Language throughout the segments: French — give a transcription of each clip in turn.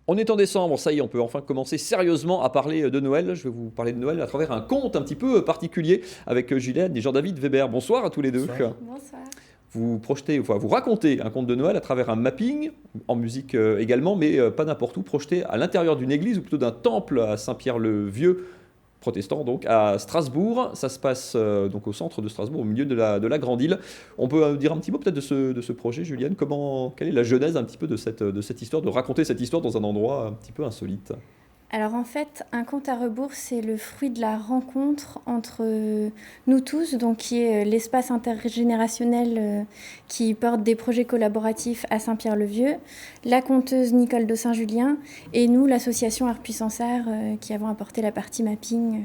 On est en décembre, ça y est, on peut enfin commencer sérieusement à parler de Noël. Je vais vous parler de Noël à travers un conte un petit peu particulier avec Juliette et Jean-David Weber. Bonsoir à tous les deux. Bonsoir. Bonsoir. Vous projetez, enfin, vous racontez un conte de Noël à travers un mapping, en musique également, mais pas n'importe où, projeté à l'intérieur d'une église ou plutôt d'un temple à Saint-Pierre-le-Vieux, protestant donc, à Strasbourg. Ça se passe donc au centre de Strasbourg, au milieu de la grande île. On peut dire un petit mot peut-être de ce projet, Julienne. Quelle est la genèse un petit peu de cette histoire, de raconter cette histoire dans un endroit un petit peu insolite? Alors en fait, un compte à rebours, c'est le fruit de la rencontre entre nous tous, donc qui est l'espace intergénérationnel qui porte des projets collaboratifs à Saint-Pierre-le-Vieux, la conteuse Nicole de Saint-Julien et nous, l'association Art Puissance Art, qui avons apporté la partie mapping.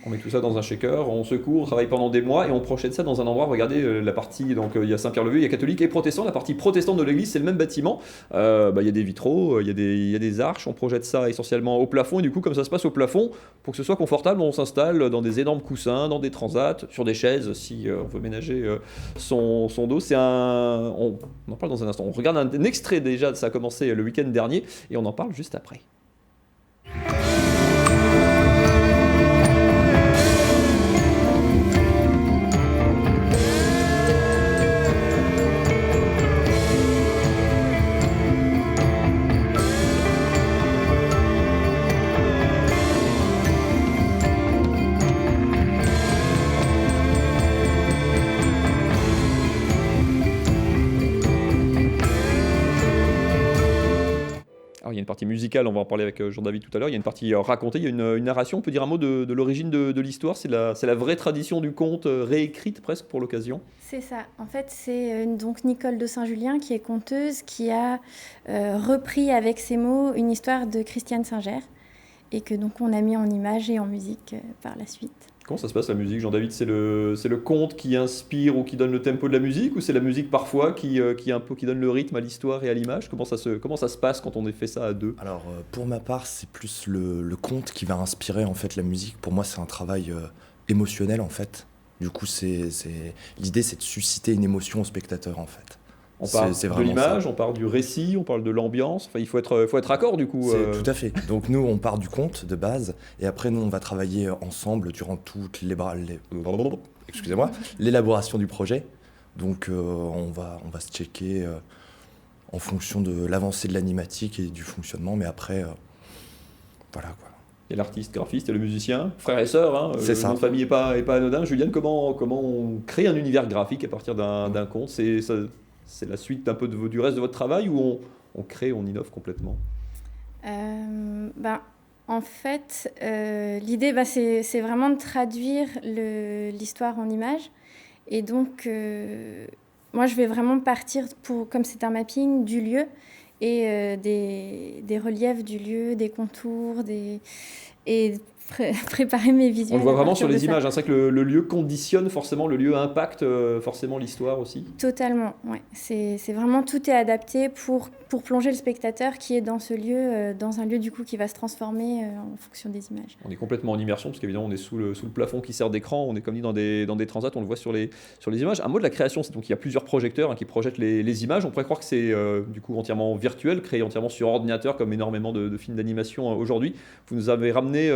On met tout ça dans un shaker, on secoue, on travaille pendant des mois et on projette ça dans un endroit. Regardez la partie, donc il y a Saint-Pierre-le-Vieux, il y a catholique et protestant. La partie protestante de l'église, c'est le même bâtiment. Il y a des vitraux, il y a des arches. On projette ça essentiellement au plafond et du coup, comme ça se passe au plafond, pour que ce soit confortable, on s'installe dans des énormes coussins, dans des transats, sur des chaises si on veut ménager son dos. On en parle dans un instant. On regarde un extrait déjà, ça a commencé le week-end dernier et on en parle juste après. Alors, il y a une partie musicale, on va en parler avec Jean-David tout à l'heure. Il y a une partie racontée, il y a une narration. On peut dire un mot de l'origine de l'histoire. C'est la vraie tradition du conte, réécrite presque pour l'occasion. C'est ça. En fait, c'est donc Nicole de Saint-Julien qui est conteuse, qui a repris avec ses mots une histoire de Christiane Singer et que donc on a mis en image et en musique par la suite. Comment ça se passe la musique, Jean-David? C'est le conte qui inspire ou qui donne le tempo de la musique, ou c'est la musique parfois qui donne le rythme à l'histoire et à l'image? Comment ça se passe quand on fait ça à deux? Alors pour ma part, c'est plus le conte qui va inspirer en fait la musique. Pour moi, c'est un travail émotionnel en fait. Du coup, l'idée, c'est de susciter une émotion au spectateur en fait. On parle C'est de vraiment l'image, ça. on parle du récit, on parle de l'ambiance. Enfin, il faut être raccord du coup. C'est tout à fait. Donc nous, on part du conte de base, et après nous, on va travailler ensemble durant toute excusez-moi, l'élaboration du projet. Donc on va se checker en fonction de l'avancée de l'animatique et du fonctionnement, mais après, voilà quoi. Il y a l'artiste graphiste et le musicien, frères et sœurs. Hein, C'est le ça. nom de famille est pas anodin. Juliane, comment on crée un univers graphique à partir d'un conte? C'est la suite un peu du reste de votre travail, ou on crée, on innove complètement? En fait, l'idée, c'est vraiment de traduire l'histoire en images. Et donc, moi, je vais vraiment partir, comme c'est un mapping, du lieu et des reliefs du lieu, des contours, et préparer mes visuels. On le voit à vraiment partir sur de les ça. images, hein. C'est vrai que le lieu conditionne forcément, le lieu impacte forcément l'histoire aussi. Totalement, ouais. C'est vraiment, tout est adapté pour plonger le spectateur qui est dans ce lieu, dans un lieu du coup qui va se transformer en fonction des images. On est complètement en immersion, parce qu'évidemment on est sous le plafond qui sert d'écran, on est comme dit dans des transats, on le voit sur les images. Un mot de la création, c'est donc il y a plusieurs projecteurs qui projettent les images. On pourrait croire que c'est du coup entièrement virtuel, créé entièrement sur ordinateur, comme énormément de films d'animation aujourd'hui. Vous nous avez ramené,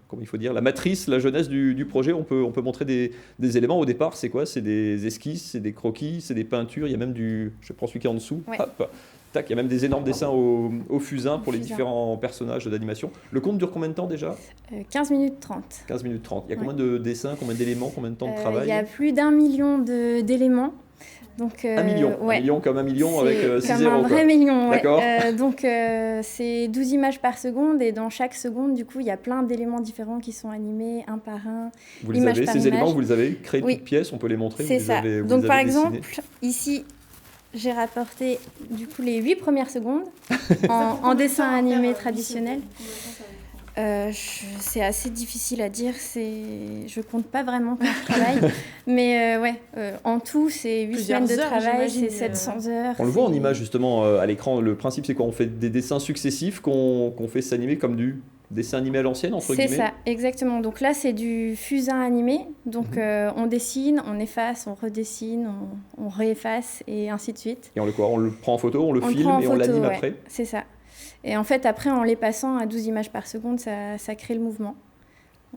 comment il faut dire, la matrice, la jeunesse du projet. On peut montrer des éléments. Au départ, c'est quoi? C'est des esquisses, c'est des croquis, c'est des peintures. Il y a même je prends celui qui est en dessous. Ouais. Hop. Tac, il y a même des énormes dessins au fusain pour les Fusain. différents personnages d'animation. Le conte dure combien de temps déjà? 15 minutes 30. 15 minutes 30. Il y a Ouais. combien de dessins, combien d'éléments, combien de temps de travail? Il y a plus d'1 million d'éléments. Donc, 1 million. ouais. 1 million comme 1 million avec C'est 6 comme zéros. un vrai million, ouais. D'accord. Donc, c'est 12 images par seconde et dans chaque seconde, du coup, il y a plein d'éléments différents qui sont animés un par un. Vous les image avez, par ces image. éléments, vous les avez créés de Oui. toutes pièces, on peut les montrer. C'est vous ça. les avez, vous Donc, les par avez dessinés. exemple, ici, j'ai rapporté du coup les 8 premières secondes en dessin animé traditionnel. C'est assez difficile à dire, je compte pas vraiment quand je travaille, mais en tout c'est 8 Plusieurs semaines de heures, travail, j'imagine. c'est 700 heures. On le voit en image justement à l'écran. Le principe, c'est quoi? On fait des dessins successifs qu'on fait s'animer comme du dessin animé à l'ancienne, entre C'est guillemets. ça, exactement. Donc là, c'est du fusain animé. Donc on dessine, on efface, on redessine, on réefface et ainsi de suite. Et on le prend en photo, on le On le filme prend en et on photo, l'anime ouais. après. C'est ça. Et en fait, après, en les passant à 12 images par seconde, ça crée le mouvement.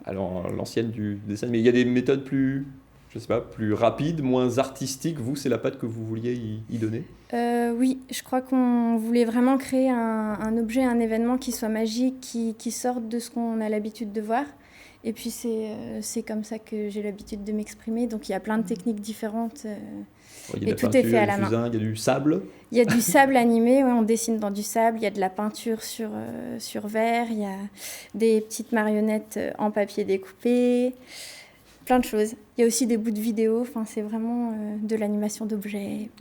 Alors, l'ancienne du dessin, mais il y a des méthodes plus, je sais pas, plus rapides, moins artistiques. Vous, c'est la patte que vous vouliez y donner? Oui, je crois qu'on voulait vraiment créer un objet, un événement qui soit magique, qui sorte de ce qu'on a l'habitude de voir. Et puis c'est comme ça que j'ai l'habitude de m'exprimer. Donc il y a plein de techniques différentes. Il y a et tout est fait à la main. Il y a du sable. Il y a du sable animé, ouais, on dessine dans du sable. Il y a de la peinture sur verre. Il y a des petites marionnettes en papier découpé. Plein de choses. Il y a aussi des bouts de vidéo. Enfin, c'est vraiment de l'animation d'objets.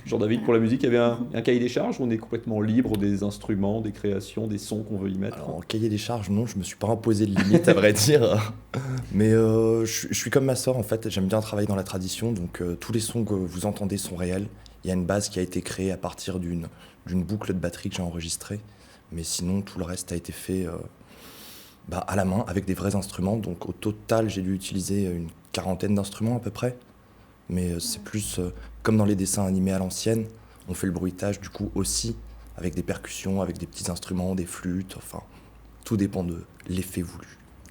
Jean-David, pour la musique, il y avait un cahier des charges où on est complètement libre des instruments, des créations, des sons qu'on veut y mettre? Alors, en cahier des charges, non, je me suis pas imposé de limite, à vrai dire. Mais je suis comme ma sœur, en fait, j'aime bien travailler dans la tradition, donc tous les sons que vous entendez sont réels. Il y a une base qui a été créée à partir d'une boucle de batterie que j'ai enregistrée, mais sinon, tout le reste a été fait à la main, avec des vrais instruments. Donc au total, j'ai dû utiliser une 40aine d'instruments à peu près. Mais c'est plus comme dans les dessins animés à l'ancienne, on fait le bruitage du coup aussi, avec des percussions, avec des petits instruments, des flûtes, enfin, tout dépend de l'effet voulu.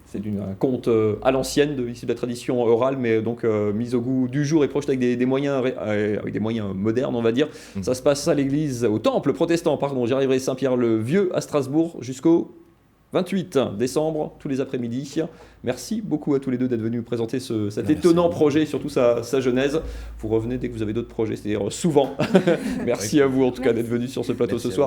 C'est un conte à l'ancienne, issu de la tradition orale, mais donc mise au goût du jour et projeté avec des moyens modernes, on va dire. Ça se passe à l'église, au temple protestant, j'y arriverai, Saint-Pierre-le-Vieux, à Strasbourg, jusqu'au 28 décembre, tous les après-midi. Merci beaucoup à tous les deux d'être venus présenter cet étonnant projet, surtout sa genèse. Vous revenez dès que vous avez d'autres projets, c'est-à-dire souvent. Merci à vous en tout cas d'être venus sur ce plateau ce soir.